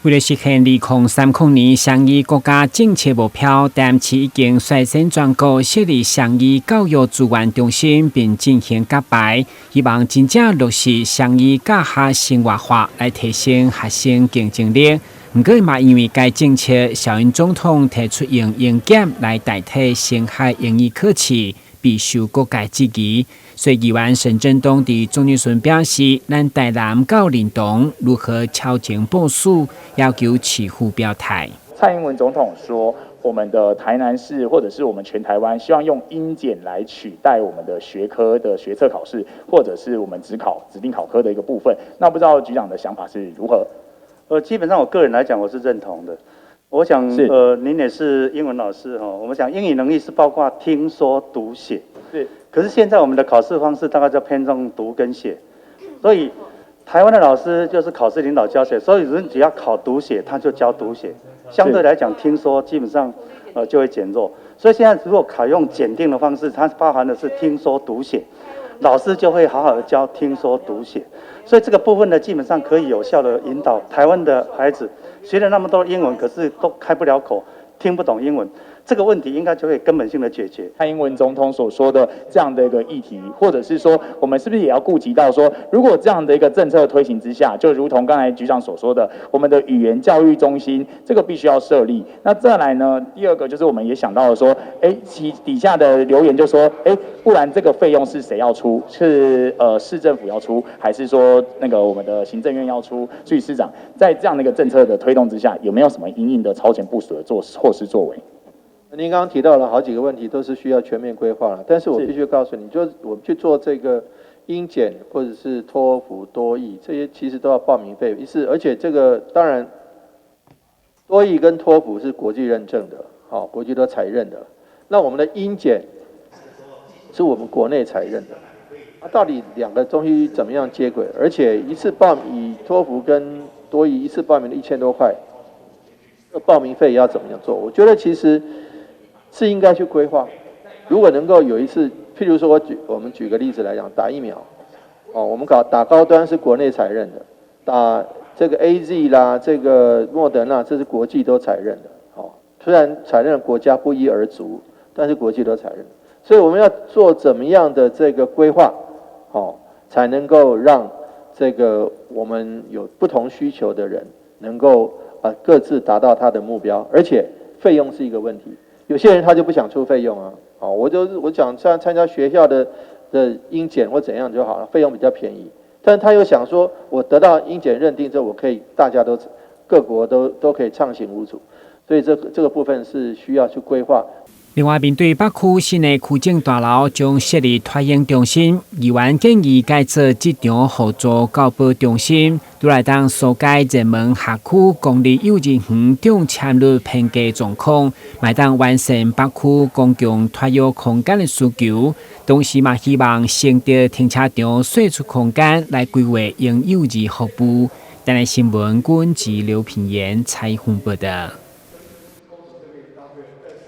为了实现2030年双语国家政策目标，台南市已经率先全国设立双语教育资源中心，并进行甲牌，希望真正落实双语教学生活化，来提升学生竞争力。不过嘛，因为该政策，小英总统提出用英检来代替升海英语考试，备受各界质疑。所以议员沈振东伫中日顺表示，咱台南够认同如何超前部署，要求市府表态。蔡英文总统说，我们的台南市或者是我们全台湾，希望用英检来取代我们的学科的学测考试，或者是我们指定考科的一个部分。那不知道局长的想法是如何？基本上我个人来讲，我是认同的。我想，您也是英文老师哈，我们讲英语能力是包括听说读写。是。可是现在我们的考试方式大概就偏重读跟写，所以台湾的老师就是考试领导教学，所以人只要考读写，他就教读写。相对来讲，听说基本上就会减弱。所以现在如果采用检定的方式，它包含的是听说读写，老师就会好好的教听说读写。所以这个部分呢，基本上可以有效的引导台湾的孩子学了那么多英文，可是都开不了口，听不懂英文。这个问题应该就可以根本性的解决。蔡英文总统所说的这样的一个议题，或者是说，我们是不是也要顾及到说，如果这样的一个政策推行之下，就如同刚才局长所说的，我们的语言教育中心这个必须要设立。那再来呢，第二个就是我们也想到了说，底下的留言就说，不然这个费用是谁要出？是市政府要出，还是说那个我们的行政院要出？所以市长在这样的一个政策的推动之下，有没有什么因应的超前部署的措施作为？您刚刚提到了好几个问题，都是需要全面规划了。但是我必须告诉你，就是我们去做这个英检或者是托福、多益这些，其实都要报名费。而且这个当然，多益跟托福是国际认证的，好，国际都采认的。那我们的英检是我们国内采认的。到底两个东西怎么样接轨？而且一次以托福跟多益一次报名的1000多块，报名费要怎么样做？我觉得其实是应该去规划。如果能够有一次，譬如说我们举个例子来讲，打疫苗，我们打高端是国内采认的，打这个 AZ 啦，这个莫德纳，这是国际都采认的。虽然采认的国家不一而足，但是国际都采认。所以我们要做怎么样的这个规划，才能够让这个我们有不同需求的人能够各自达到他的目标，而且费用是一个问题。有些人他就不想出费用啊，我想参加学校的英检或怎样就好了，费用比较便宜。但是他又想说，我得到英检认定之后，我可以各国都可以畅行无阻，所以这个部分是需要去规划。另外，面对北区新的区政大楼将设立托婴中心，议员建议改造这场互助教保中心，都来当疏解热门辖区公立幼稚园中签率偏低状况，卖当完善北区公共托育空间的需求。同时嘛，希望升值停车场释出空间来规划婴幼儿服务。台南新闻，阮自刘品言采访报道。